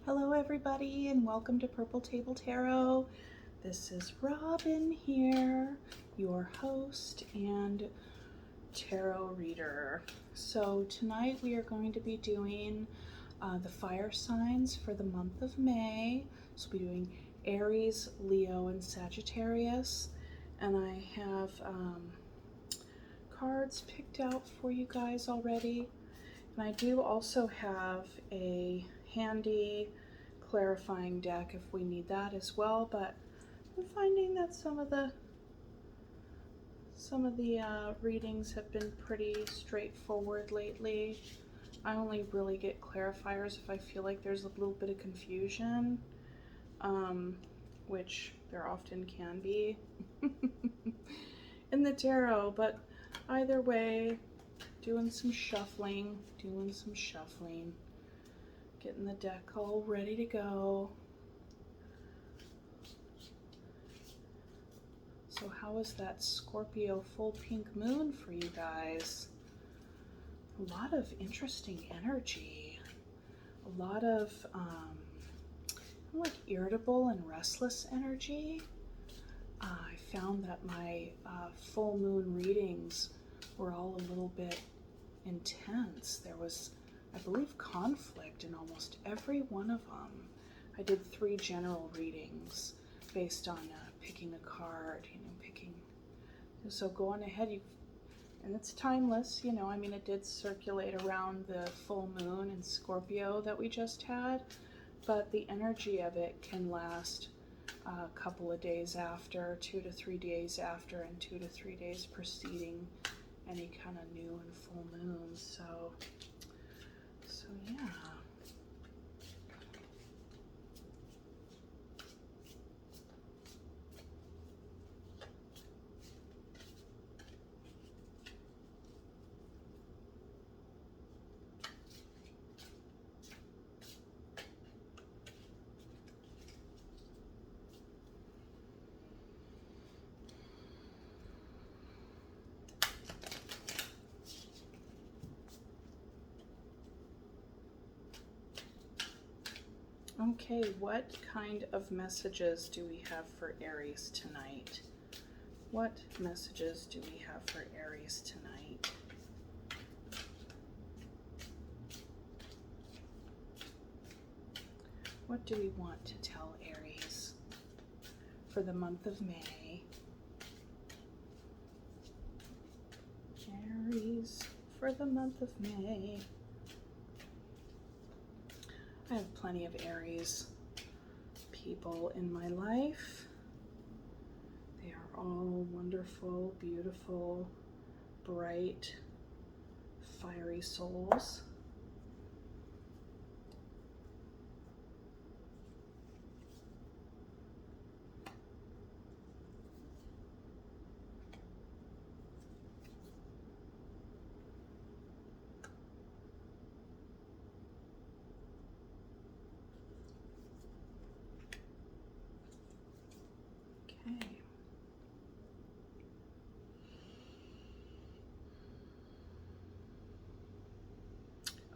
Hello everybody and welcome to Purple Table Tarot. This is Robin here, your host and tarot reader. So tonight we are going to be doing the fire signs for the month of May. So we'll be doing Aries, Leo, and Sagittarius. And I have cards picked out for you guys already. And I do also have a handy clarifying deck if we need that as well, but I'm finding that some of the readings have been pretty straightforward lately. I only really get clarifiers if I feel like there's a little bit of confusion, which there often can be in the tarot, but either way, doing some shuffling, getting the deck all ready to go. So how is that Scorpio full pink moon for you guys? A lot of interesting energy, a lot of like irritable and restless energy. I found that my full moon readings were all a little bit intense. There was, I believe, conflict in almost every one of them. I did 3 general readings based on picking a card, picking. So go on ahead, and it's timeless, I mean, it did circulate around the full moon in Scorpio that we just had, but the energy of it can last a couple of days after, 2 to 3 days after, and 2 to 3 days preceding any kind of new and full moons. So yeah. Okay, what kind of messages do we have for Aries tonight? What messages do we have for Aries tonight? What do we want to tell Aries for the month of May? Aries for the month of May. I have plenty of Aries people in my life. They are all wonderful, beautiful, bright, fiery souls.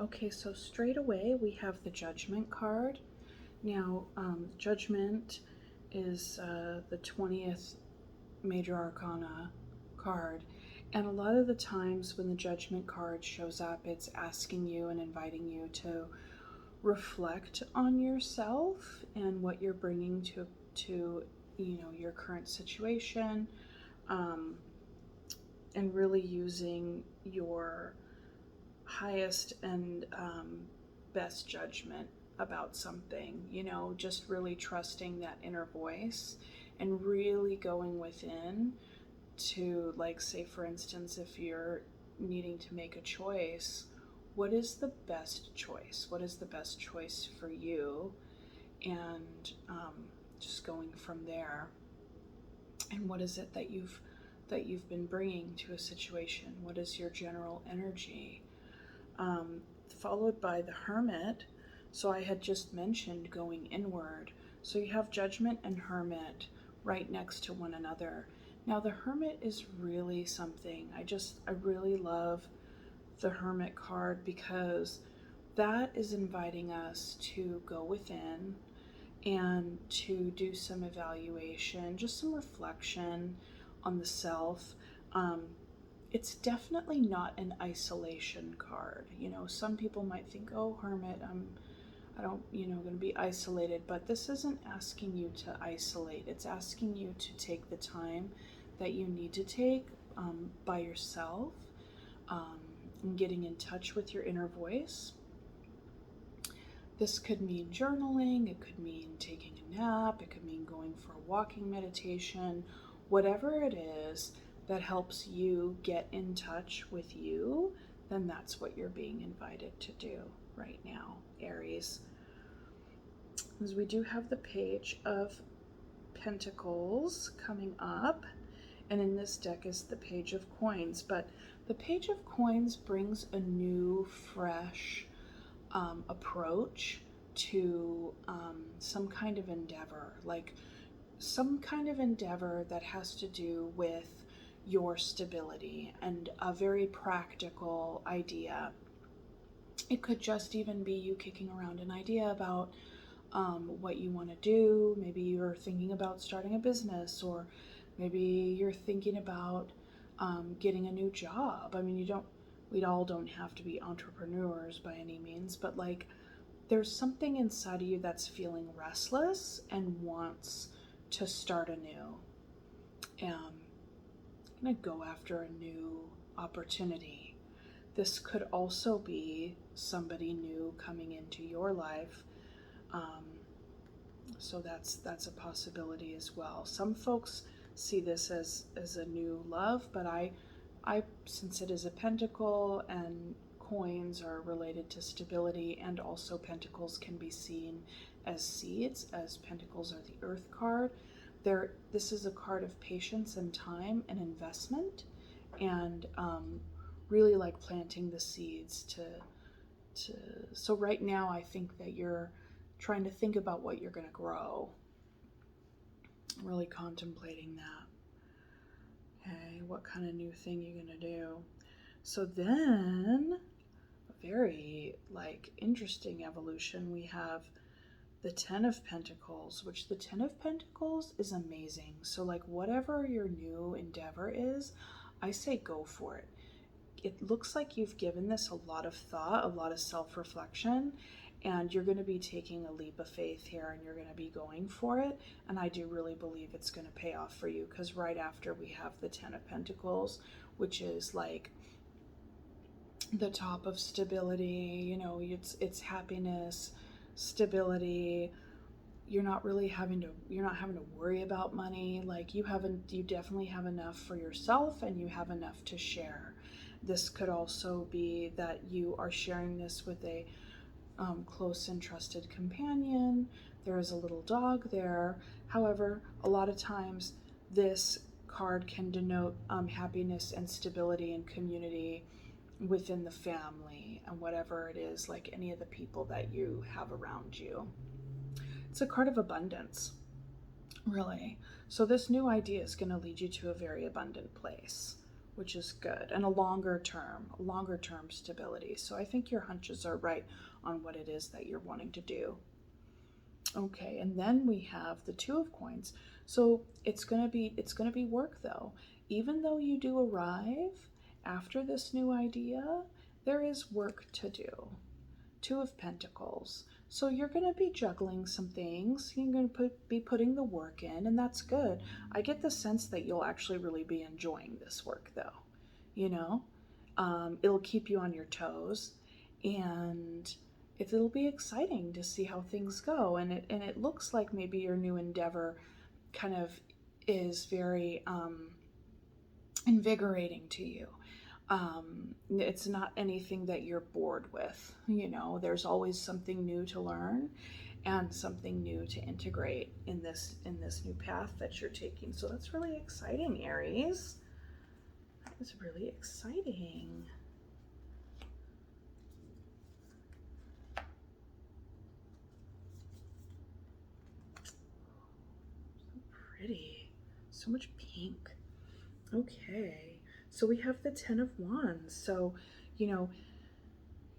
Okay, so straight away we have the Judgment card. Now, Judgment is the 20th Major Arcana card, and a lot of the times when the Judgment card shows up, it's asking you and inviting you to reflect on yourself and what you're bringing to your current situation, and really using your highest and best judgment about something, just really trusting that inner voice and really going within to, like, say for instance, if you're needing to make a choice, what is the best choice? What is the best choice for you? And just going from there. And what is it that you've been bringing to a situation? What is your general energy? Followed by the Hermit. So I had just mentioned going inward. So you have Judgment and Hermit right next to one another. Now the Hermit is really something. I really love the Hermit card because that is inviting us to go within and to do some evaluation, just some reflection on the self. Um, it's definitely not an isolation card. You know, some people might think, oh, hermit, I don't, going to be isolated, but this isn't asking you to isolate. It's asking you to take the time that you need to take by yourself, um, and getting in touch with your inner voice. This could mean journaling, it could mean taking a nap, it could mean going for a walking meditation, whatever it is that helps you get in touch with you, then that's what you're being invited to do right now, Aries. As we do have the Page of Pentacles coming up, and in this deck is the Page of Coins, but the Page of Coins brings a new, fresh approach to some kind of endeavor, like some kind of endeavor that has to do with your stability and a very practical idea. It could just even be you kicking around an idea about what you want to do. Maybe you're thinking about starting a business, or maybe you're thinking about getting a new job. I mean, we all don't have to be entrepreneurs by any means, but like there's something inside of you that's feeling restless and wants to start anew. Gonna go after a new opportunity. This could also be somebody new coming into your life. So that's a possibility as well. Some folks see this as a new love, but I since it is a pentacle and coins are related to stability, and also pentacles can be seen as seeds, as pentacles are the earth card. This is a card of patience and time and investment, and really like planting the seeds to so right now I think that you're trying to think about what you're going to grow, really contemplating that. Okay, what kind of new thing you're going to do. So then a very like interesting evolution, we have the 10 of Pentacles, which the 10 of Pentacles is amazing. So like whatever your new endeavor is, I say go for it. It looks like you've given this a lot of thought, a lot of self-reflection, and you're going to be taking a leap of faith here, and you're going to be going for it. And I do really believe it's going to pay off for you, because right after we have the 10 of Pentacles, which is like the top of stability. You know, it's happiness, stability. You're not having to worry about money. Like you definitely have enough for yourself, and you have enough to share. This could also be that you are sharing this with a close and trusted companion. There is a little dog there. However, a lot of times this card can denote happiness and stability and community within the family and whatever it is, like any of the people that you have around you. It's a card of abundance, really. So this new idea is going to lead you to a very abundant place, which is good, and a longer term stability. So I think your hunches are right on what it is that you're wanting to do. Okay, and then we have the 2 of Coins. So it's gonna be work though. Even though you do arrive after this new idea, there is work to do. 2 of Pentacles. So you're going to be juggling some things. You're going to be putting the work in, and that's good. I get the sense that you'll actually really be enjoying this work, though. You know, it'll keep you on your toes, and it'll be exciting to see how things go. And it looks like maybe your new endeavor kind of is very invigorating to you. It's not anything that you're bored with. You know, there's always something new to learn and something new to integrate in this new path that you're taking. So that's really exciting, Aries. That is really exciting. So pretty. So much pink. Okay. So we have the 10 of Wands. So, you know,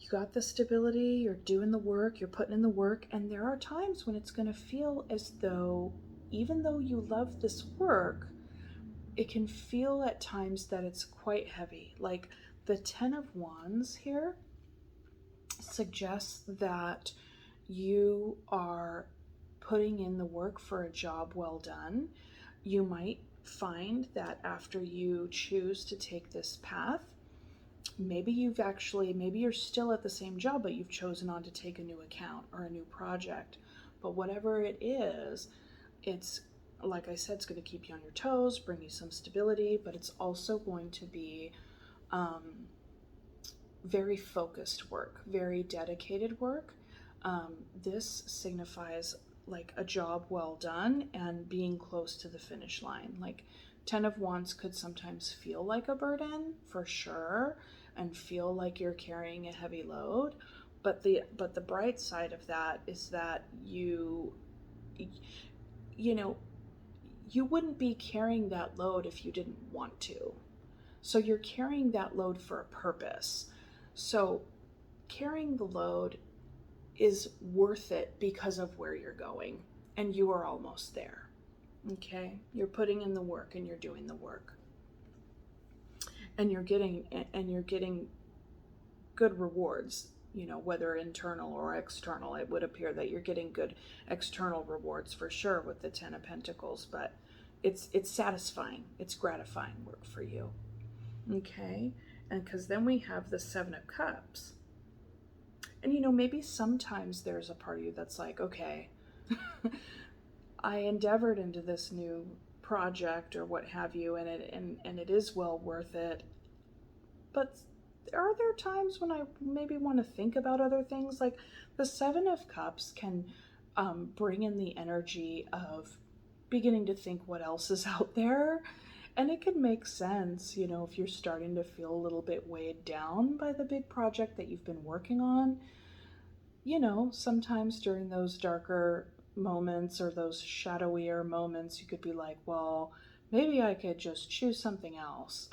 You got the stability, you're doing the work, you're putting in the work, and there are times when it's going to feel as though, even though you love this work, it can feel at times that it's quite heavy. Like the 10 of Wands here suggests that you are putting in the work for a job well done. You might find that after you choose to take this path, maybe you're still at the same job, but you've chosen on to take a new account or a new project. But whatever it is, it's, like I said, it's going to keep you on your toes, bring you some stability, but it's also going to be very focused work, very dedicated work. This signifies like a job well done and being close to the finish line. Like 10 of Wands could sometimes feel like a burden, for sure, and feel like you're carrying a heavy load. But the bright side of that is that you know, you wouldn't be carrying that load if you didn't want to. So you're carrying that load for a purpose. So carrying the load is worth it because of where you're going, and you are almost there. Okay? You're putting in the work and you're doing the work. And you're getting good rewards, you know, whether internal or external. It would appear that you're getting good external rewards for sure with the 10 of Pentacles, but it's satisfying, it's gratifying work for you. Okay? And because then we have the 7 of Cups. And you know, maybe sometimes there's a part of you that's like, okay, I endeavored into this new project or what have you, and it is well worth it. But are there times when I maybe want to think about other things? Like the 7 of Cups can bring in the energy of beginning to think what else is out there. And it can make sense, you know, if you're starting to feel a little bit weighed down by the big project that you've been working on. You know, sometimes during those darker moments or those shadowier moments, you could be like, well, maybe I could just choose something else.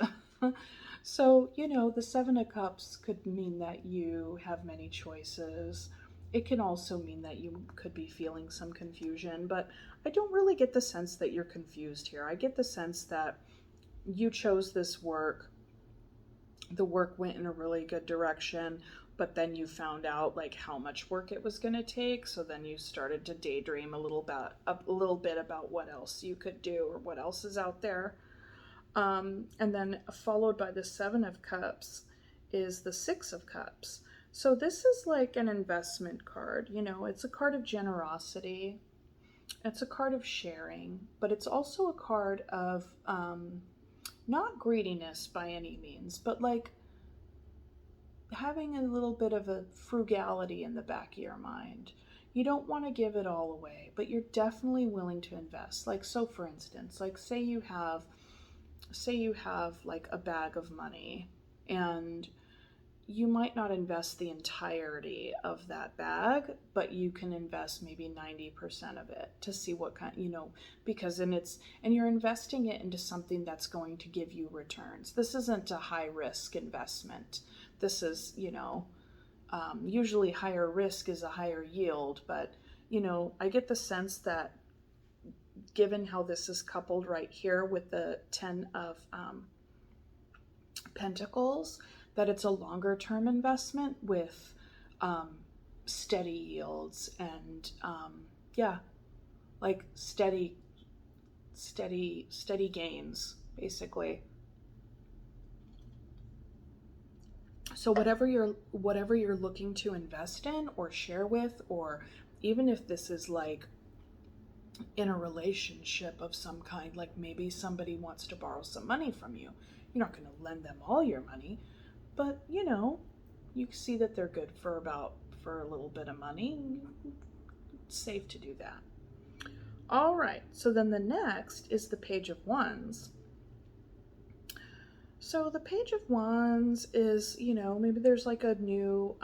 So, you know, the 7 of Cups could mean that you have many choices. It can also mean that you could be feeling some confusion, but I don't really get the sense that you're confused here. I get the sense that you chose this work. The work went in a really good direction, but then you found out like how much work it was going to take, so then you started to daydream a little bit about what else you could do or what else is out there. And then followed by the 7 of Cups is the 6 of Cups. So this is like an investment card, you know, it's a card of generosity. It's a card of sharing, but it's also a card of not greediness by any means, but like having a little bit of a frugality in the back of your mind. You don't want to give it all away, but you're definitely willing to invest. Like, so for instance, like say you have like a bag of money, and you might not invest the entirety of that bag, but you can invest maybe 90% of it to see what kind, you know, because and you're investing it into something that's going to give you returns. This isn't a high risk investment. This is, you know, usually higher risk is a higher yield, but you know, I get the sense that given how this is coupled right here with the 10 of Pentacles, that it's a longer term investment with steady yields and like steady gains, basically. So whatever you're looking to invest in or share with, or even if this is like in a relationship of some kind, like maybe somebody wants to borrow some money from you, you're not going to lend them all your money, but you know, you see that they're good for a little bit of money. It's safe to do that. All right, so then the next is the Page of Wands. So the Page of Wands is, you know, maybe there's like a new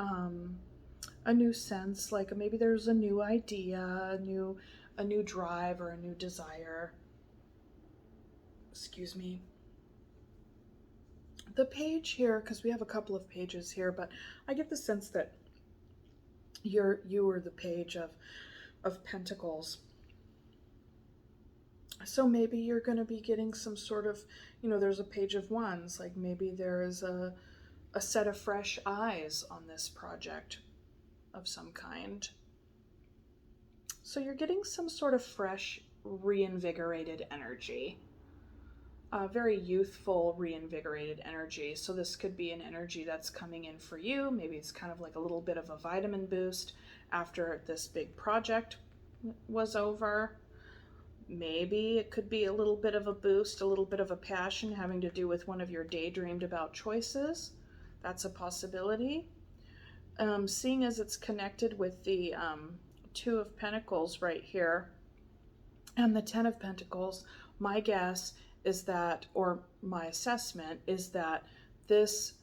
sense, like maybe there's a new idea, a new drive or a new desire. Excuse me. The page here, because we have a couple of pages here, but I get the sense that you are the page of Pentacles. So maybe you're going to be getting some sort of, there's a page of wands, like maybe there is a set of fresh eyes on this project of some kind. So you're getting some sort of fresh, reinvigorated energy. Very youthful, reinvigorated energy. So this could be an energy that's coming in for you. Maybe it's kind of like a little bit of a vitamin boost after this big project was over. Maybe it could be a little bit of a boost, a little bit of a passion having to do with one of your daydreamed about choices. That's a possibility. Seeing as it's connected with the Two of Pentacles right here and the Ten of Pentacles, my guess is that, or my assessment is that this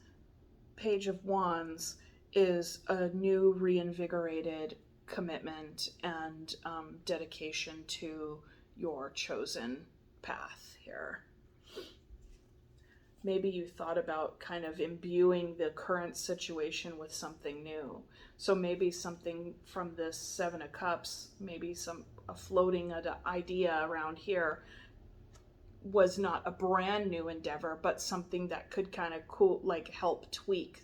Page of Wands is a new reinvigorated commitment and dedication to your chosen path here. Maybe you thought about kind of imbuing the current situation with something new. So maybe something from this Seven of Cups, maybe a floating idea around here was not a brand new endeavor, but something that could kind of help tweak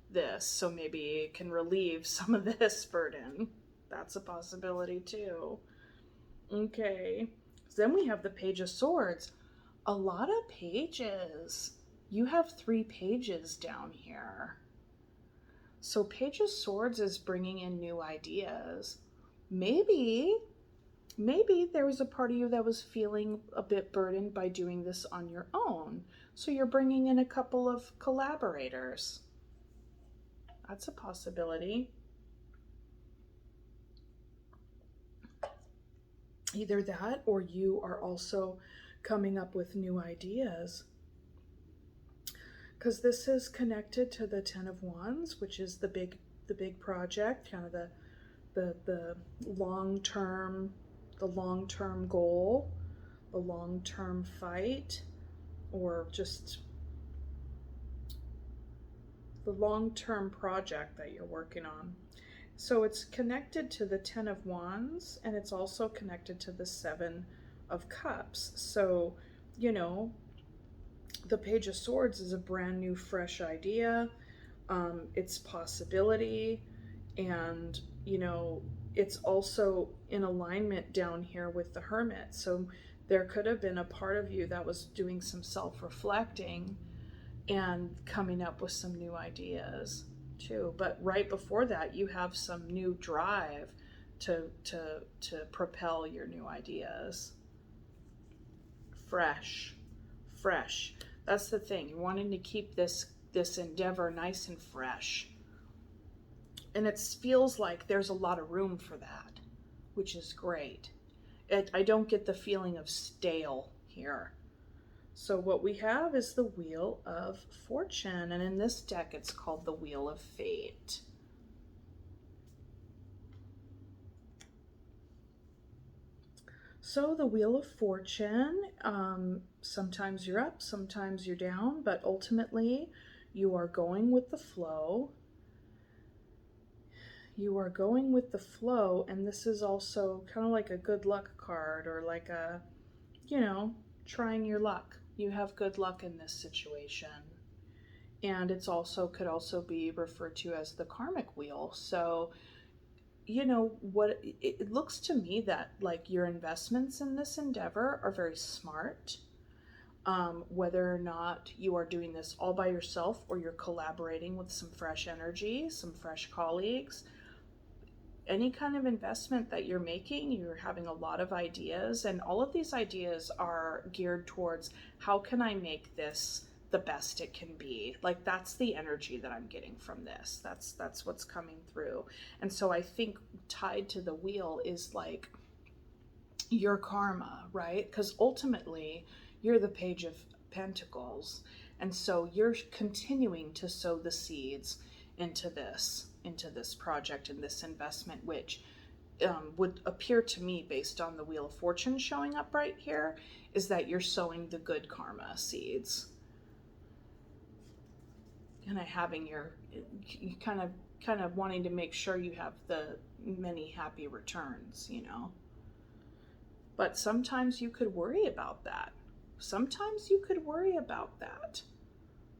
this. So maybe it can relieve some of this burden. That's a possibility too. Okay. Then we have the Page of Swords. A lot of pages. You have 3 pages down here. So Page of Swords is bringing in new ideas. Maybe there was a part of you that was feeling a bit burdened by doing this on your own. So you're bringing in a couple of collaborators. That's a possibility. Either that, or you are also coming up with new ideas. Because this is connected to the Ten of Wands, which is the big project, kind of the long-term goal, the long-term fight, or just the long-term project that you're working on. So it's connected to the Ten of Wands, and it's also connected to the Seven of Cups. So, the Page of Swords is a brand new, fresh idea. It's possibility, and, it's also in alignment down here with the Hermit. So there could have been a part of you that was doing some self-reflecting and coming up with some new ideas too. But right before that, you have some new drive to propel your new ideas. Fresh. That's the thing. You're wanting to keep this endeavor nice and fresh. And it feels like there's a lot of room for that, which is great. I don't get the feeling of stale here. So what we have is the Wheel of Fortune, and in this deck it's called the Wheel of Fate. So the Wheel of Fortune, sometimes you're up, sometimes you're down, but ultimately you are going with the flow. You are going with the flow, and this is also kind of like a good luck card, or like a, trying your luck. You have good luck in this situation. And it's also could also be referred to as the karmic wheel. So, what it looks to me that like your investments in this endeavor are very smart. Whether or not you are doing this all by yourself or you're collaborating with some fresh energy, some fresh colleagues, any kind of investment that you're making, you're having a lot of ideas, and all of these ideas are geared towards how can I make this the best it can be. Like that's the energy that I'm getting from this. That's what's coming through. And so I think tied to the wheel is like your karma, right? Because ultimately you're the Page of Pentacles, and so you're continuing to sow the seeds into this project and this investment, which would appear to me, based on the Wheel of Fortune showing up right here, is that you're sowing the good karma seeds. kind of having you kind of wanting to make sure you have the many happy returns, you know. But sometimes you could worry about that. Sometimes you could worry about that.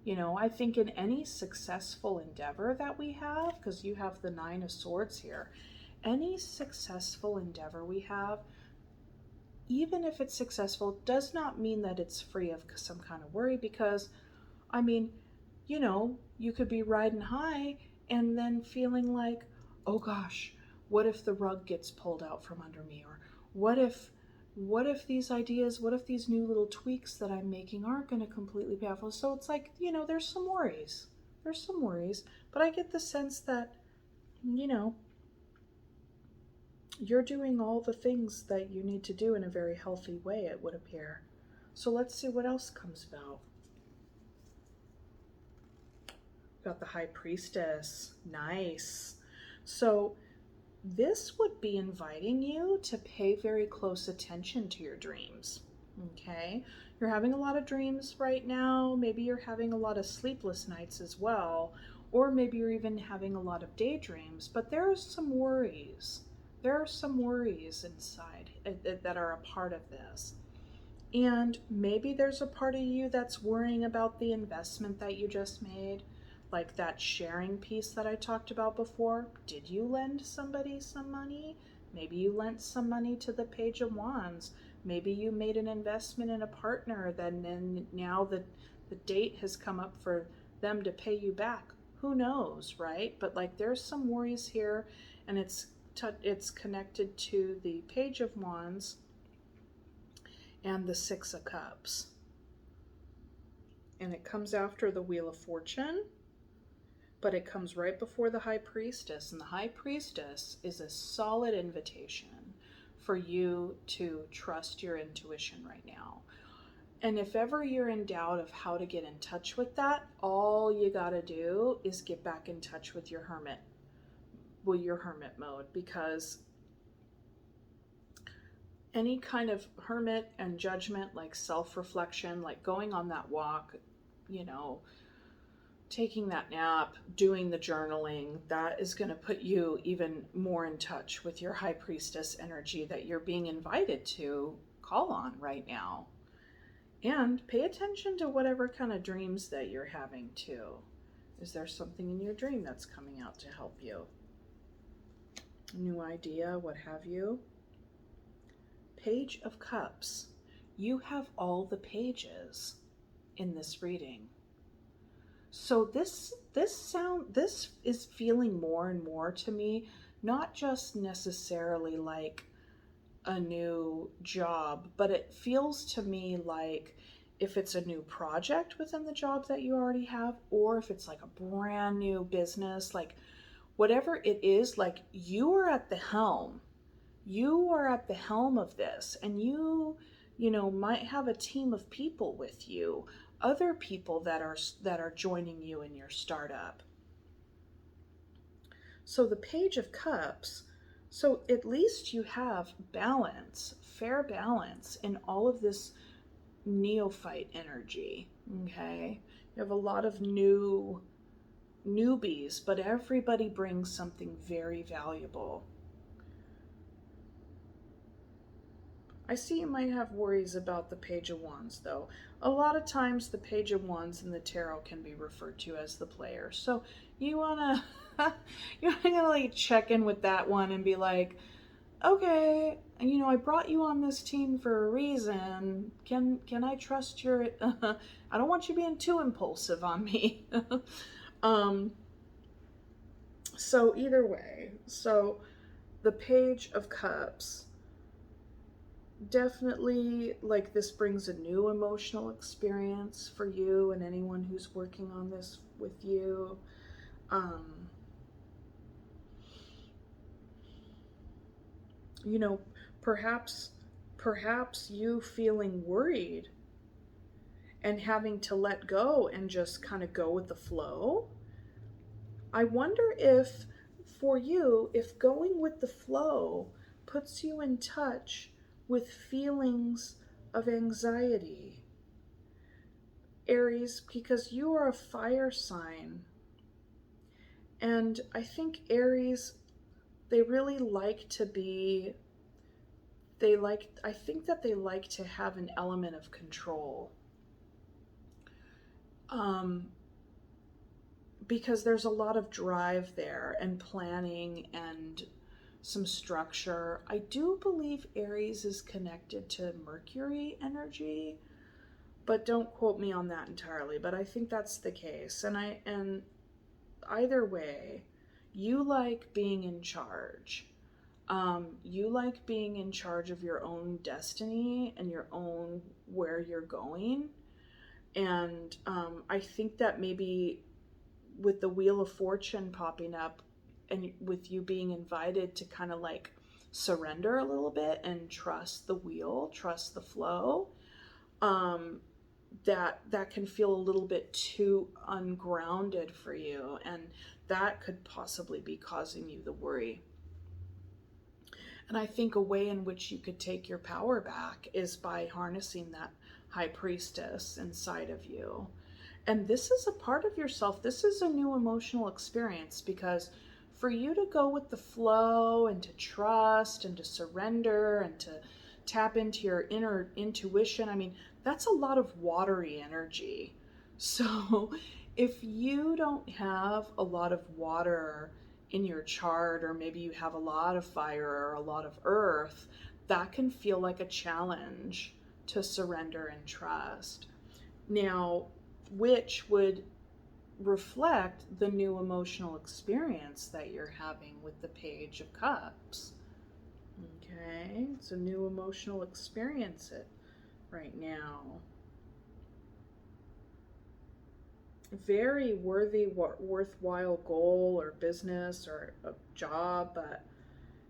You know, I think in any successful endeavor that we have, because you have the Nine of Swords here, any successful endeavor we have, even if it's successful, does not mean that it's free of some kind of worry, because, I mean, you know, you could be riding high and then feeling like, oh gosh, what if the rug gets pulled out from under me? Or what if these ideas, what if these new little tweaks that I'm making aren't going to completely pay off? So it's like, you know, there's some worries. There's some worries, but I get the sense that, you know, you're doing all the things that you need to do in a very healthy way, it would appear. So let's see what else comes about. Got the High Priestess. Nice. So this would be inviting you to pay very close attention to your dreams. Okay? You're having a lot of dreams right now. Maybe you're having a lot of sleepless nights as well. Or maybe you're even having a lot of daydreams. But there are some worries. There are some worries inside that are a part of this. And maybe there's a part of you that's worrying about the investment that you just made. Like that sharing piece that I talked about before. Did you lend somebody some money? Maybe you lent some money to the Page of Wands. Maybe you made an investment in a partner, then now the date has come up for them to pay you back. Who knows, right? But like there's some worries here, and it's connected to the Page of Wands and the Six of Cups. And it comes after the Wheel of Fortune, but it comes right before the High Priestess. And the High Priestess is a solid invitation for you to trust your intuition right now. And if ever you're in doubt of how to get in touch with that, all you gotta do is get back in touch with your hermit mode, because any kind of hermit and judgment, like self-reflection, like going on that walk, you know, taking that nap, doing the journaling, that is going to put you even more in touch with your High Priestess energy that you're being invited to call on right now. And pay attention to whatever kind of dreams that you're having too. Is there something in your dream that's coming out to help you? New idea, what have you? Page of Cups. You have all the pages in this reading. So this is feeling more and more to me, not just necessarily like a new job, but it feels to me like if it's a new project within the job that you already have, or if it's like a brand new business, like whatever it is, like you are at the helm. You are at the helm of this, and you know, might have a team of people with you, other people that are joining you in your startup. So the Page of Cups, so at least you have balance, fair balance in all of this neophyte energy. Okay, you have a lot of newbies, but everybody brings something very valuable. I see you might have worries about the Page of Wands, though. A lot of times the Page of Wands in the tarot can be referred to as the player. So you wanna like check in with that one and be like, okay, you know, I brought you on this team for a reason. Can I trust your I don't want you being too impulsive on me. So either way, so the Page of Cups, definitely, like, this brings a new emotional experience for you and anyone who's working on this with you. You know, perhaps you feeling worried and having to let go and just kind of go with the flow. I wonder if for you, if going with the flow puts you in touch with feelings of anxiety. Aries, because you are a fire sign. And I think Aries, they really like to be, I think that they like to have an element of control. Because there's a lot of drive there and planning and some structure. I do believe Aries is connected to Mercury energy, but don't quote me on that entirely, but I think that's the case. And either way, you like being in charge. You like being in charge of your own destiny and your own where you're going. And I think that maybe with the Wheel of Fortune popping up and with you being invited to kind of like surrender a little bit and trust the wheel, trust the flow, that can feel a little bit too ungrounded for you, and that could possibly be causing you the worry. And I think a way in which you could take your power back is by harnessing that high priestess inside of you. And this is a part of yourself. This is a new emotional experience, because for you to go with the flow and to trust and to surrender and to tap into your inner intuition, I mean, that's a lot of watery energy. So if you don't have a lot of water in your chart, or maybe you have a lot of fire or a lot of earth, that can feel like a challenge to surrender and trust. Now, which would reflect the new emotional experience that you're having with the Page of Cups. Okay, it's a new emotional experience right now. Very worthwhile goal or business or a job, but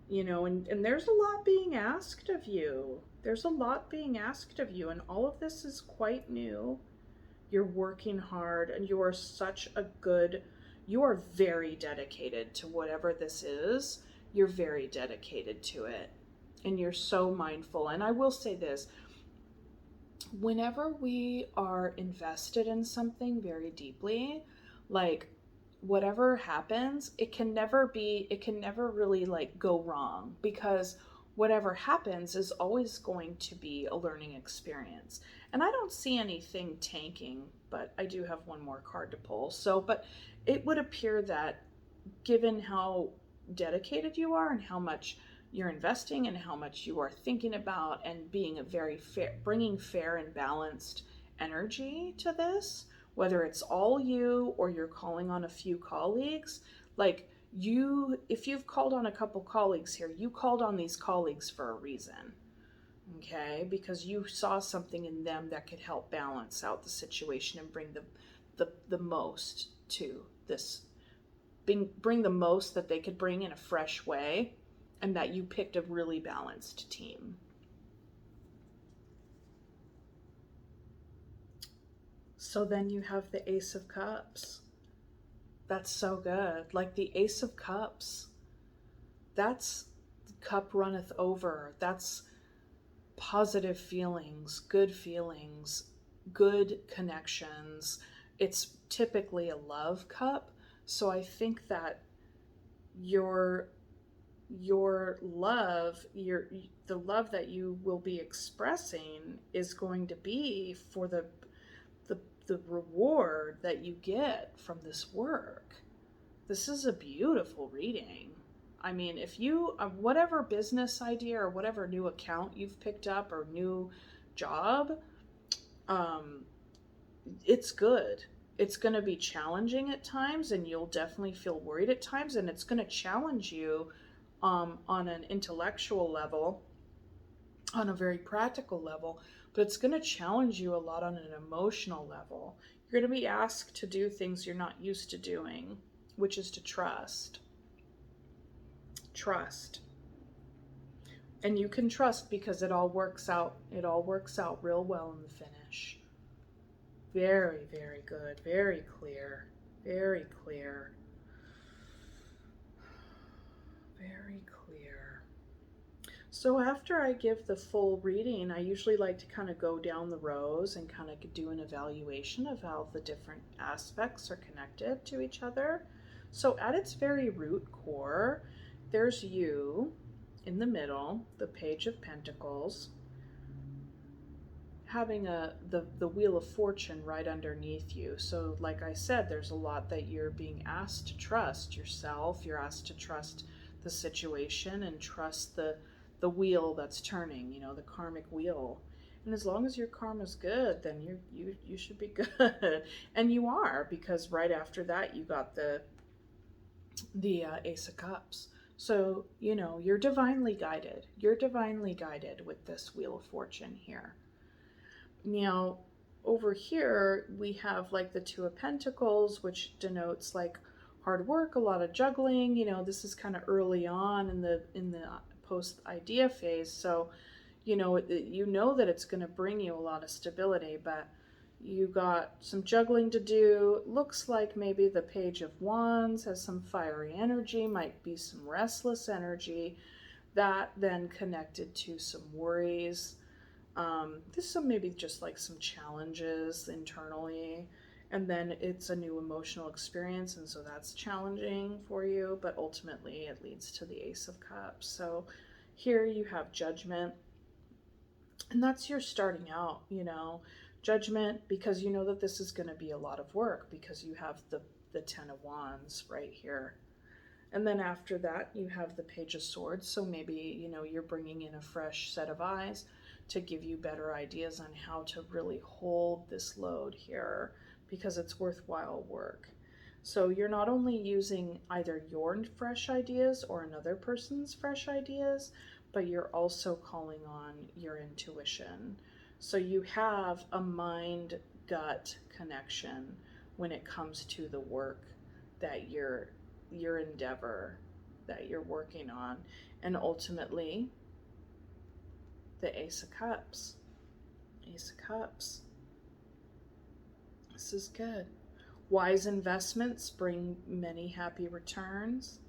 and there's a lot being asked of you. There's a lot being asked of you, and all of this is quite new. You're working hard, and you are very dedicated to whatever this is. You're very dedicated to it, and you're so mindful. And I will say this, whenever we are invested in something very deeply, like whatever happens, it can never really like go wrong, because whatever happens is always going to be a learning experience. And I don't see anything tanking, but I do have one more card to pull. So, but it would appear that given how dedicated you are and how much you're investing and how much you are thinking about and being a very fair, bringing fair and balanced energy to this, whether it's all you or you're calling on a few colleagues, like if you've called on a couple colleagues here, you called on these colleagues for a reason, okay? Because you saw something in them that could help balance out the situation and bring the most to this, bring the most that they could bring in a fresh way, and that you picked a really balanced team. So then you have the Ace of Cups. That's so good. Like the Ace of Cups, that's cup runneth over. That's positive feelings, good connections. It's typically a love cup. So I think that your love, the love that you will be expressing is going to be for the reward that you get from this work. This is a beautiful reading. I mean, if you, whatever business idea or whatever new account you've picked up or new job, it's good. It's going to be challenging at times, and you'll definitely feel worried at times, and it's going to challenge you on an intellectual level, on a very practical level, but it's going to challenge you a lot on an emotional level. You're going to be asked to do things you're not used to doing, which is to trust. Trust. And you can trust because it all works out. It all works out real well in the finish. Very, very good. Very clear. Very clear. Very clear. So after I give the full reading, I usually like to kind of go down the rows and kind of do an evaluation of how the different aspects are connected to each other. So at its very root core, there's you in the middle, the Page of Pentacles, having the Wheel of Fortune right underneath you. So like I said, there's a lot that you're being asked to trust yourself. You're asked to trust the situation and trust the wheel that's turning, you know, the karmic wheel. And as long as your karma's good, then you should be good. And you are, because right after that you got the Ace of Cups. So, you know, you're divinely guided. You're divinely guided with this Wheel of Fortune here. Now, over here, we have like the Two of Pentacles, which denotes like hard work, a lot of juggling. You know, this is kind of early on in the post idea phase. So, you know that it's going to bring you a lot of stability, but you got some juggling to do. Looks like maybe the Page of Wands has some fiery energy, might be some restless energy, that then connected to some worries. This is maybe just like some challenges internally, and then it's a new emotional experience, and so that's challenging for you, but ultimately it leads to the Ace of Cups. So here you have Judgment, and that's your starting out, you know, Judgment, because you know that this is going to be a lot of work because you have the Ten of Wands right here. And then after that, you have the Page of Swords. So maybe, you know, you're bringing in a fresh set of eyes to give you better ideas on how to really hold this load here, because it's worthwhile work. So you're not only using either your fresh ideas or another person's fresh ideas, but you're also calling on your intuition. So you have a mind-gut connection when it comes to the work that your endeavor that you're working on. And ultimately, the Ace of Cups. Ace of Cups. This is good. Wise investments bring many happy returns.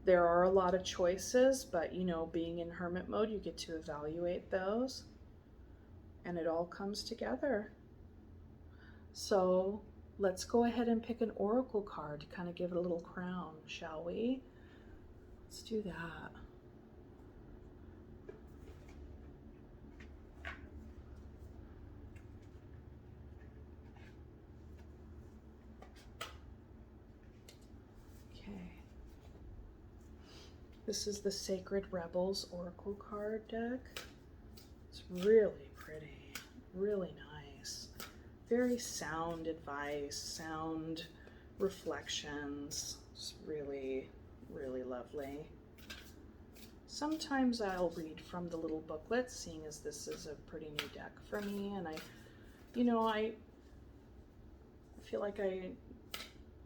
There are a lot of choices, but you know, being in hermit mode, you get to evaluate those, and it all comes together. So let's go ahead and pick an oracle card to kind of give it a little crown, shall we? Let's do that. Okay. This is the Sacred Rebels Oracle card deck. It's really pretty, really nice. Very sound advice, sound reflections. It's really, really lovely. Sometimes I'll read from the little booklet, seeing as this is a pretty new deck for me, and I feel like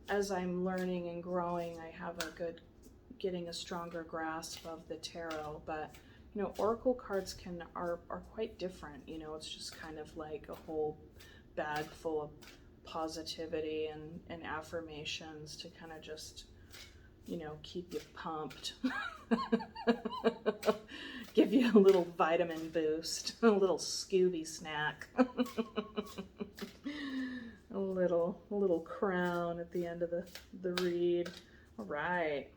as I'm learning and growing, I have getting a stronger grasp of the tarot. But you know, oracle cards are quite different. You know, it's just kind of like a whole bag full of positivity and affirmations to kind of just, you know, keep you pumped. Give you a little vitamin boost, a little Scooby snack. a little crown at the end of the read. All right.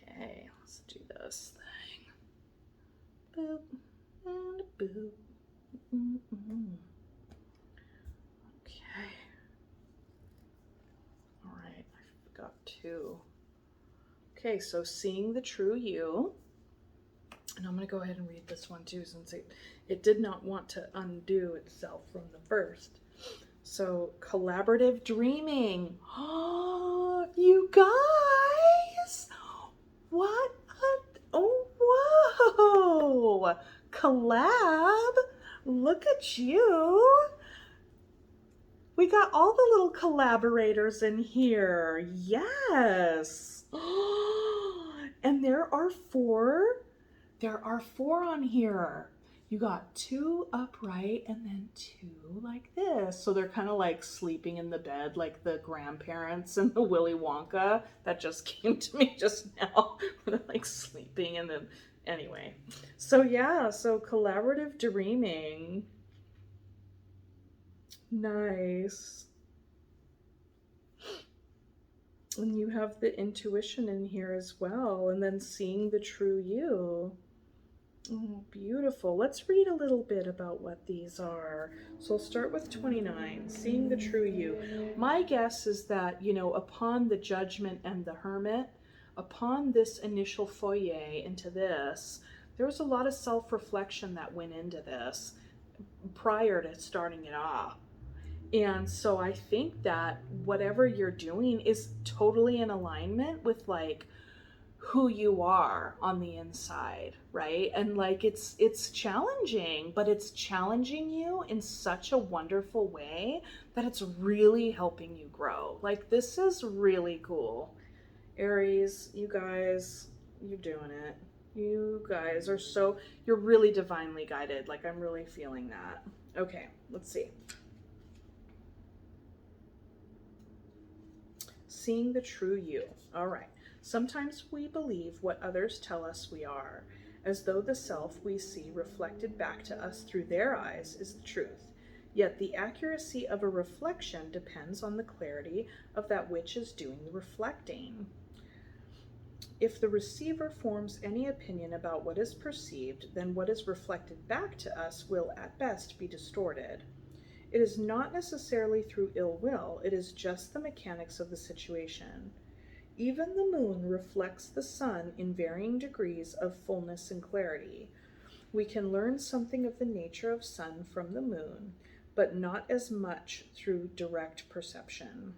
Okay, let's do this thing. Boop and a boop. Okay. All right, I've got two. Okay, so seeing the true you. And I'm going to go ahead and read this one too, since it did not want to undo itself from the first. So, collaborative dreaming. Oh, you guys! What? Oh, whoa! Collab? Look at you! We got all the little collaborators in here. Yes! And there are four on here. You got two upright and then two like this. So they're kind of like sleeping in the bed like the grandparents in the Willy Wonka. That just came to me just now. They're like sleeping Anyway, so yeah, so collaborative dreaming. Nice. And you have the intuition in here as well, and then seeing the true you. Oh, beautiful. Let's read a little bit about what these are. So I'll start with 29, seeing the true you. My guess is that, you know, upon the Judgment and the Hermit, upon this initial foyer into this, there was a lot of self-reflection that went into this prior to starting it off. And so I think that whatever you're doing is totally in alignment with like who you are on the inside, right? And like it's challenging, but it's challenging you in such a wonderful way that it's really helping you grow. Like this is really cool. Aries, you guys, you're doing it. You guys are so, you're really divinely guided. Like I'm really feeling that. Okay, let's see. Seeing the true you. All right. Sometimes we believe what others tell us we are, as though the self we see reflected back to us through their eyes is the truth. Yet the accuracy of a reflection depends on the clarity of that which is doing the reflecting. If the receiver forms any opinion about what is perceived, then what is reflected back to us will at best be distorted. It is not necessarily through ill will, it is just the mechanics of the situation. Even the moon reflects the sun in varying degrees of fullness and clarity. We can learn something of the nature of sun from the moon, but not as much through direct perception.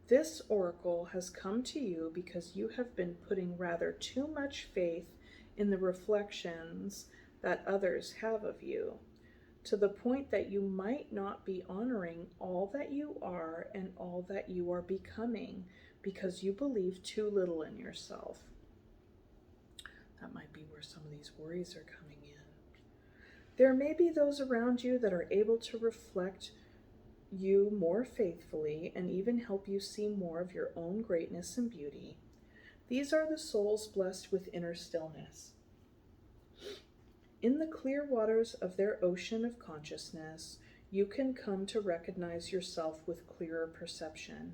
This oracle has come to you because you have been putting rather too much faith in the reflections that others have of you, to the point that you might not be honoring all that you are and all that you are becoming because you believe too little in yourself. That might be where some of these worries are coming in. There may be those around you that are able to reflect you more faithfully and even help you see more of your own greatness and beauty. These are the souls blessed with inner stillness. In the clear waters of their ocean of consciousness, you can come to recognize yourself with clearer perception.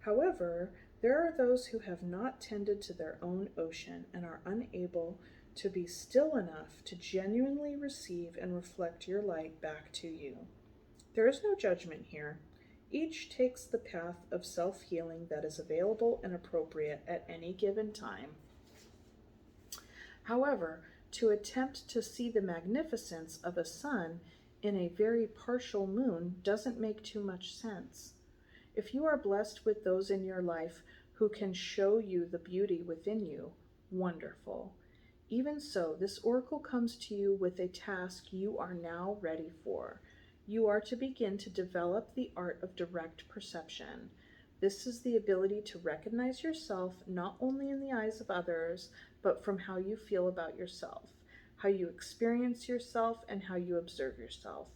However, there are those who have not tended to their own ocean and are unable to be still enough to genuinely receive and reflect your light back to you. There is no judgment here. Each takes the path of self-healing that is available and appropriate at any given time. However, to attempt to see the magnificence of a sun in a very partial moon doesn't make too much sense. If you are blessed with those in your life who can show you the beauty within you, wonderful. Even so, this oracle comes to you with a task you are now ready for. You are to begin to develop the art of direct perception. This is the ability to recognize yourself not only in the eyes of others, but from how you feel about yourself, how you experience yourself, and how you observe yourself.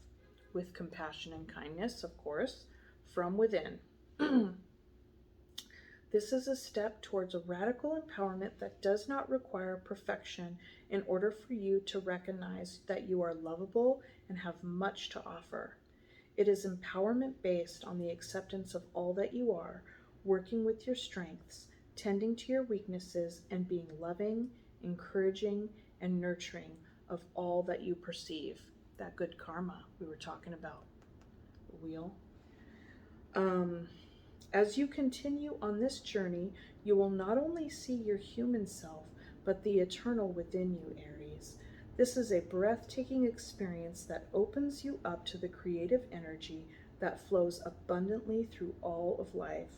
With compassion and kindness, of course, from within. This is a step towards a radical empowerment that does not require perfection in order for you to recognize that you are lovable and have much to offer. It is empowerment based on the acceptance of all that you are, working with your strengths, tending to your weaknesses, and being loving, encouraging, and nurturing of all that you perceive. That good karma we were talking about. The wheel. As you continue on this journey, you will not only see your human self, but the eternal within you, Aries. This is a breathtaking experience that opens you up to the creative energy that flows abundantly through all of life.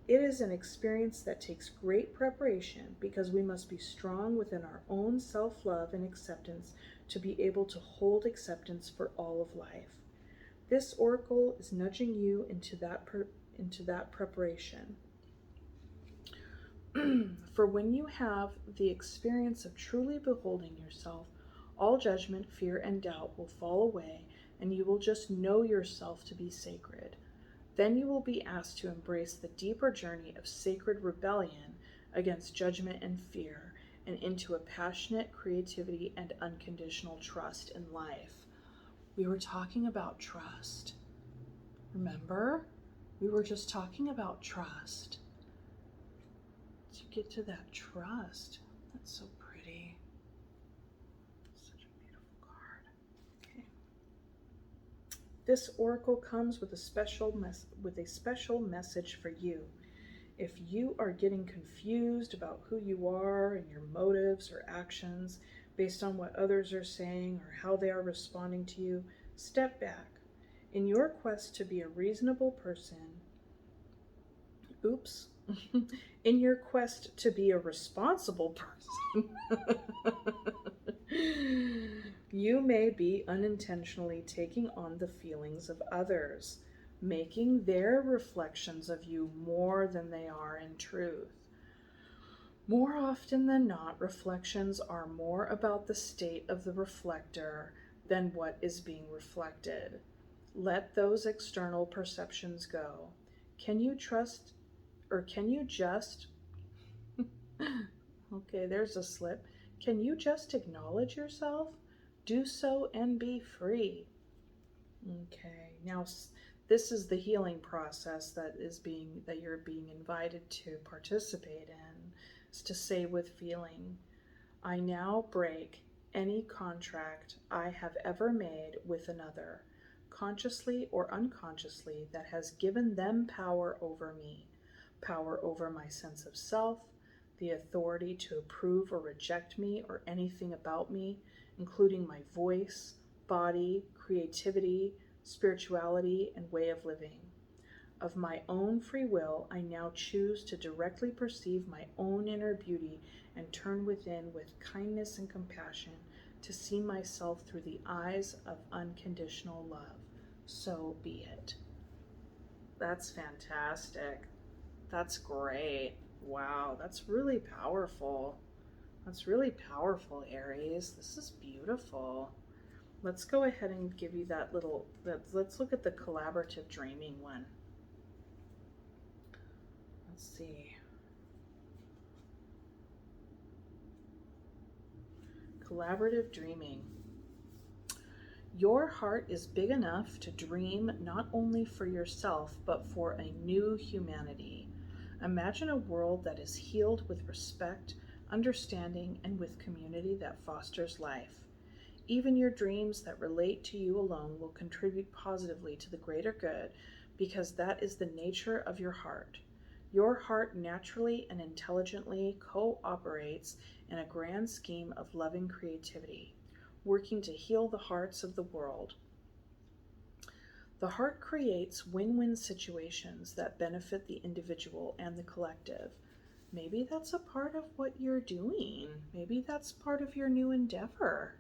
It is an experience that takes great preparation because we must be strong within our own self-love and acceptance to be able to hold acceptance for all of life. This oracle is nudging you into that preparation. For when you have the experience of truly beholding yourself, all judgment, fear, and doubt will fall away, and you will just know yourself to be sacred. Then you will be asked to embrace the deeper journey of sacred rebellion against judgment and fear, and into a passionate creativity and unconditional trust in life. We were talking about trust. Remember? We were just talking about trust. To get to that trust. That's so pretty. Such a beautiful card. Okay. This oracle comes with a special message for you. If you are getting confused about who you are and your motives or actions based on what others are saying or how they are responding to you, step back. In your quest to be a reasonable person, in your quest to be a responsible person, you may be unintentionally taking on the feelings of others, making their reflections of you more than they are in truth. More often than not, reflections are more about the state of the reflector than what is being reflected. Let those external perceptions go. Can you trust, or can you just, okay, there's a slip. Can you just acknowledge yourself? Do so and be free. Okay, now this is the healing process that you're being invited to participate in. Is to say with feeling, I now break any contract I have ever made with another, consciously or unconsciously, that has given them power over me, power over my sense of self, the authority to approve or reject me or anything about me, including my voice, body, creativity, spirituality, and way of living. Of my own free will, I now choose to directly perceive my own inner beauty and turn within with kindness and compassion to see myself through the eyes of unconditional love. So be it. That's fantastic. That's great. Wow, that's really powerful. That's really powerful, Aries. This is beautiful. Let's go ahead and give you that little, let's look at the collaborative dreaming one. Let's see. Collaborative dreaming. Your heart is big enough to dream not only for yourself, but for a new humanity. Imagine a world that is healed with respect, understanding, and with community that fosters life. Even your dreams that relate to you alone will contribute positively to the greater good, because that is the nature of your heart. Your heart naturally and intelligently cooperates in a grand scheme of loving creativity, working to heal the hearts of the world. The heart creates win-win situations that benefit the individual and the collective. Maybe that's a part of what you're doing. Maybe that's part of your new endeavor.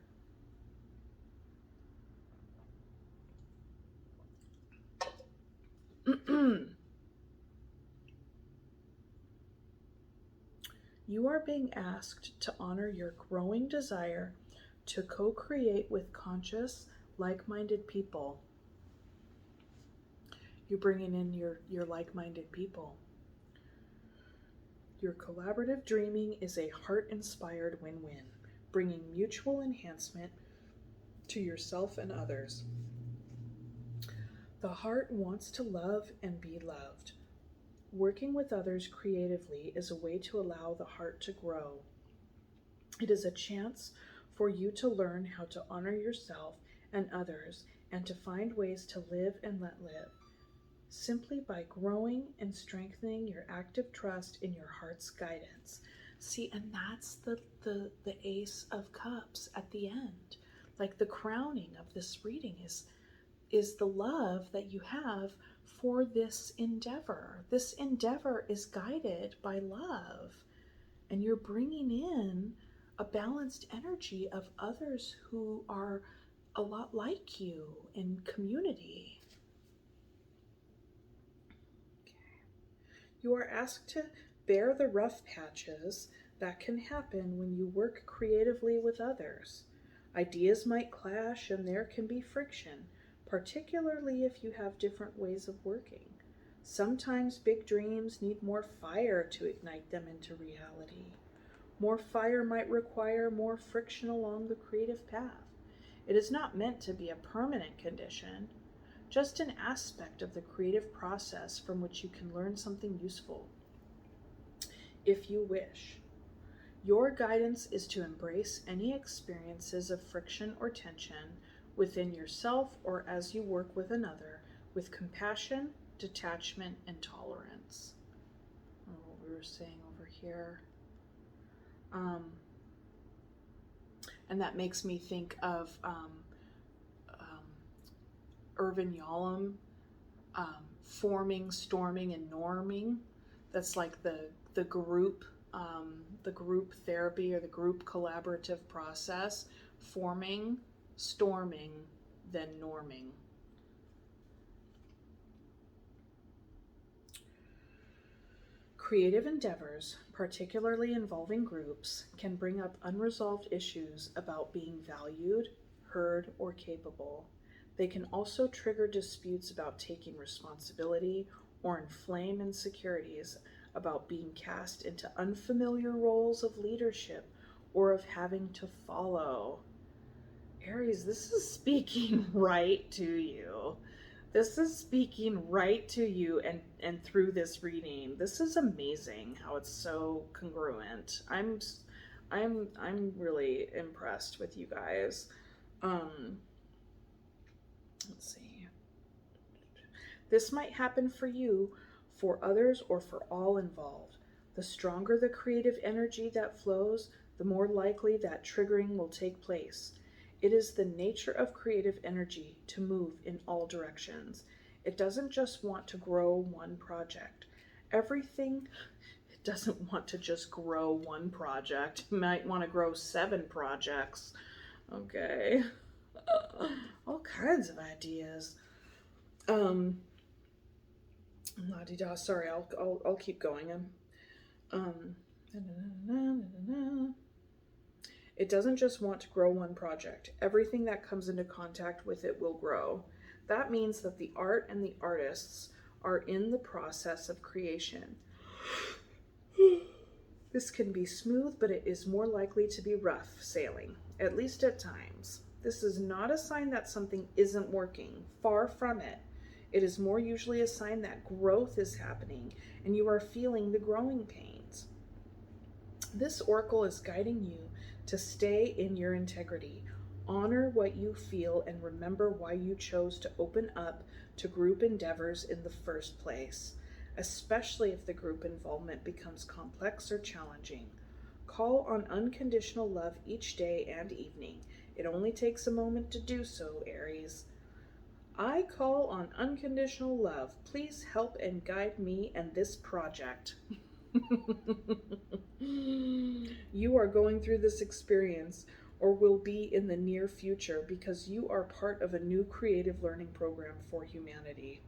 You are being asked to honor your growing desire to co-create with conscious, like-minded people. You're bringing in your like-minded people. Your collaborative dreaming is a heart-inspired win-win, bringing mutual enhancement to yourself and others. The heart wants to love and be loved. Working with others creatively is a way to allow the heart to grow. It is a chance for you to learn how to honor yourself and others and to find ways to live and let live, simply by growing and strengthening your active trust in your heart's guidance. See, and that's the Ace of Cups at the end. Like the crowning of this reading is the love that you have for this endeavor. This endeavor is guided by love, and you're bringing in a balanced energy of others who are a lot like you in community. Okay. You are asked to bear the rough patches that can happen when you work creatively with others. Ideas might clash and there can be friction, particularly if you have different ways of working. Sometimes big dreams need more fire to ignite them into reality. More fire might require more friction along the creative path. It is not meant to be a permanent condition, just an aspect of the creative process from which you can learn something useful, if you wish. Your guidance is to embrace any experiences of friction or tension within yourself or as you work with another with compassion, detachment, and tolerance. What we were saying over here. And that makes me think of Irvin Yalom, forming, storming, and norming. That's like the group therapy or the group collaborative process. Forming, storming, then norming. Creative endeavors, particularly involving groups, can bring up unresolved issues about being valued, heard, or capable. They can also trigger disputes about taking responsibility or inflame insecurities about being cast into unfamiliar roles of leadership or of having to follow. Aries, this is speaking right to you. This is speaking right to you and through this reading. This is amazing how it's so congruent. I'm really impressed with you guys. Let's see. This might happen for you, for others, or for all involved. The stronger the creative energy that flows, the more likely that triggering will take place. It is the nature of creative energy to move in all directions. It doesn't just want to grow one project. It doesn't want to just grow one project. It might want to grow 7 projects. Okay. All kinds of ideas. La-di-da. Sorry, I'll keep going. It doesn't just want to grow one project. Everything that comes into contact with it will grow. That means that the art and the artists are in the process of creation. This can be smooth, but it is more likely to be rough sailing, at least at times. This is not a sign that something isn't working. Far from it. It is more usually a sign that growth is happening and you are feeling the growing pains. This oracle is guiding you to stay in your integrity. Honor what you feel and remember why you chose to open up to group endeavors in the first place, especially if the group involvement becomes complex or challenging. Call on unconditional love each day and evening. It only takes a moment to do so, Aries. I call on unconditional love. Please help and guide me and this project. You are going through this experience or will be in the near future because you are part of a new creative learning program for humanity.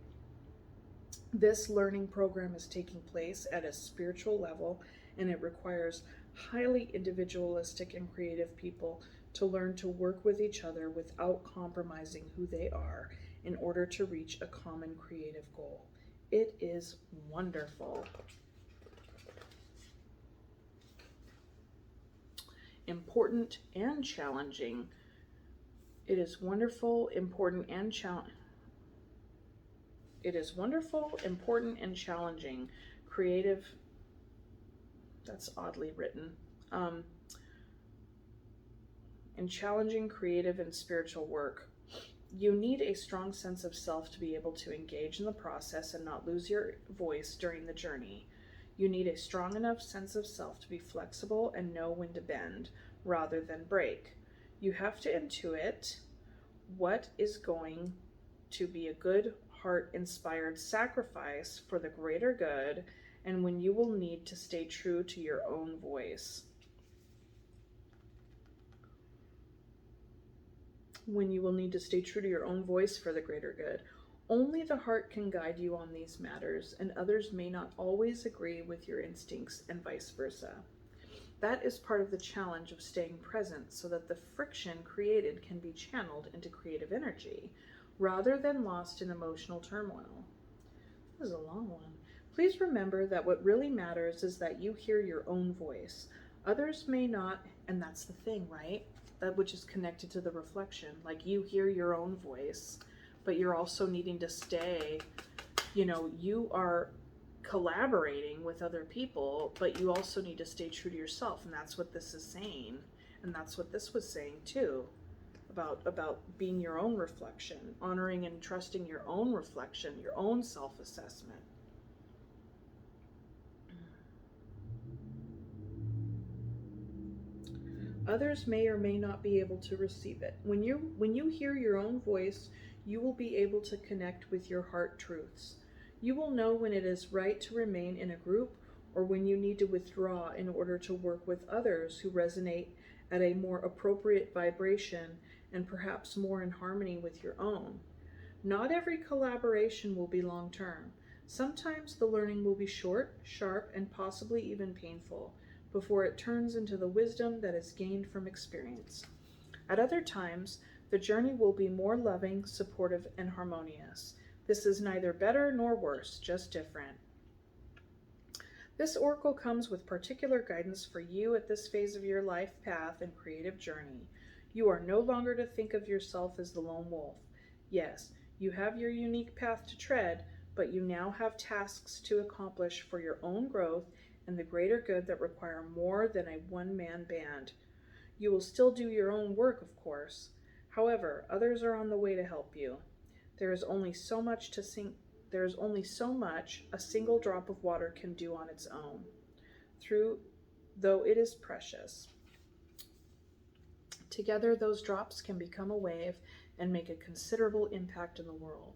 This learning program is taking place at a spiritual level, and it requires highly individualistic and creative people to learn to work with each other without compromising who they are in order to reach a common creative goal. It is wonderful. Important and challenging. It is wonderful, important, and challenging. It is wonderful, important, and challenging. Creative. That's oddly written. And challenging creative and spiritual work. You need a strong sense of self to be able to engage in the process and not lose your voice during the journey. You need a strong enough sense of self to be flexible and know when to bend rather than break. You have to intuit what is going to be a good heart-inspired sacrifice for the greater good and when you will need to stay true to your own voice. When you will need to stay true to your own voice for the greater good. Only the heart can guide you on these matters, and others may not always agree with your instincts and vice versa. That is part of the challenge of staying present so that the friction created can be channeled into creative energy rather than lost in emotional turmoil. This is a long one. Please remember that what really matters is that you hear your own voice. Others may not, and that's the thing, right? That which is connected to the reflection. Like you hear your own voice, but you're also needing to stay, you are collaborating with other people, but you also need to stay true to yourself. And that's what this is saying. And that's what this was saying too, about being your own reflection, honoring and trusting your own reflection, your own self-assessment. Others may or may not be able to receive it. When you hear your own voice, you will be able to connect with your heart truths. You will know when it is right to remain in a group or when you need to withdraw in order to work with others who resonate at a more appropriate vibration and perhaps more in harmony with your own. Not every collaboration will be long-term. Sometimes the learning will be short, sharp, and possibly even painful before it turns into the wisdom that is gained from experience. At other times, the journey will be more loving, supportive, and harmonious. This is neither better nor worse, just different. This oracle comes with particular guidance for you at this phase of your life path and creative journey. You are no longer to think of yourself as the lone wolf. Yes, you have your unique path to tread, but you now have tasks to accomplish for your own growth and the greater good that require more than a one-man band. You will still do your own work, of course. However, others are on the way to help you. There is only so much a single drop of water can do on its own, though it is precious. Together, those drops can become a wave and make a considerable impact in the world.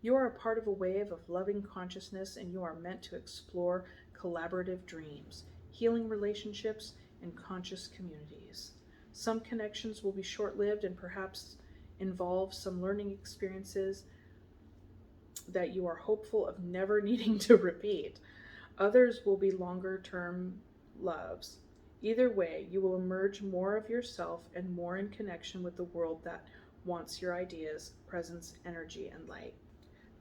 You are a part of a wave of loving consciousness, and you are meant to explore collaborative dreams, healing relationships, and conscious communities. Some connections will be short-lived and perhaps involve some learning experiences that you are hopeful of never needing to repeat. Others will be longer-term loves. Either way, you will emerge more of yourself and more in connection with the world that wants your ideas, presence, energy, and light.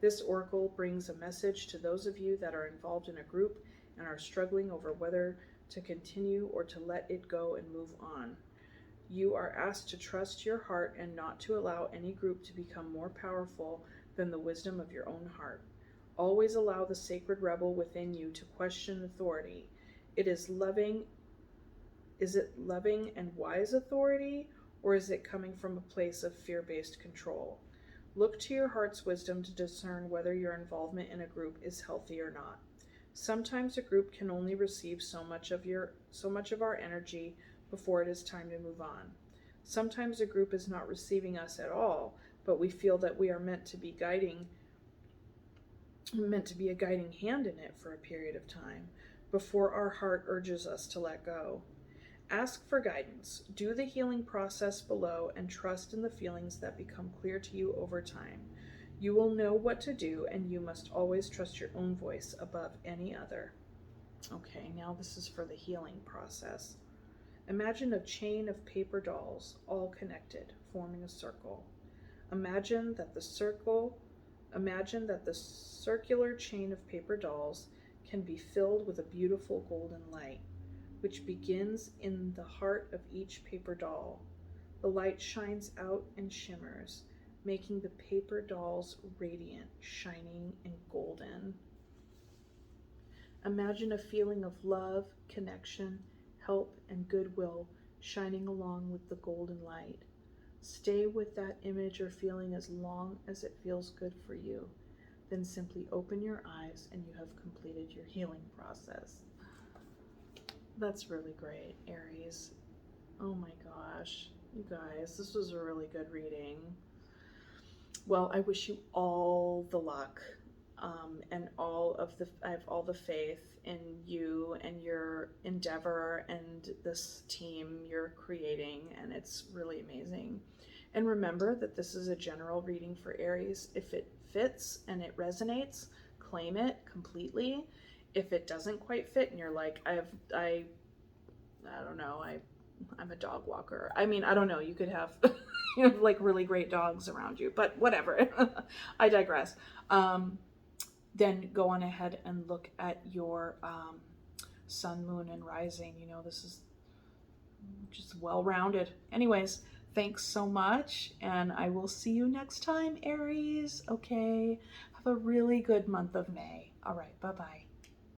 This oracle brings a message to those of you that are involved in a group and are struggling over whether to continue or to let it go and move on. You are asked to trust your heart and not to allow any group to become more powerful than the wisdom of your own heart. Always allow the sacred rebel within you to question authority. Is it loving and wise authority, or is it coming from a place of fear-based control? Look to your heart's wisdom to discern whether your involvement in a group is healthy or not. Sometimes a group can only receive so much of our energy before it is time to move on. Sometimes a group is not receiving us at all, but we feel that we are meant to be a guiding hand in it for a period of time before our heart urges us to let go. Ask for guidance. Do the healing process below and trust in the feelings that become clear to you over time. You will know what to do, and you must always trust your own voice above any other. Okay, now this is for the healing process. Imagine a chain of paper dolls, all connected, forming a circle. Imagine that the circular chain of paper dolls can be filled with a beautiful golden light, which begins in the heart of each paper doll. The light shines out and shimmers, making the paper dolls radiant, shining, and golden. Imagine a feeling of love, connection, help, and goodwill shining along with the golden light. Stay with that image or feeling as long as it feels good for you. Then simply open your eyes and you have completed your healing process. That's really great, Aries. Oh my gosh, you guys, this was a really good reading. Well, I wish you all the luck and I have all the faith in you and your endeavor and this team you're creating, and it's really amazing. And remember that this is a general reading for Aries. If it fits and it resonates, claim it completely. If it doesn't quite fit and you're like, I don't know, I'm a dog walker. I mean, I don't know, you could have like really great dogs around you, but whatever. I digress. Then go on ahead and look at your sun, moon, and rising. This is just well-rounded. Anyways, thanks so much, and I will see you next time, Aries. Okay, have a really good month of May. All right, bye-bye.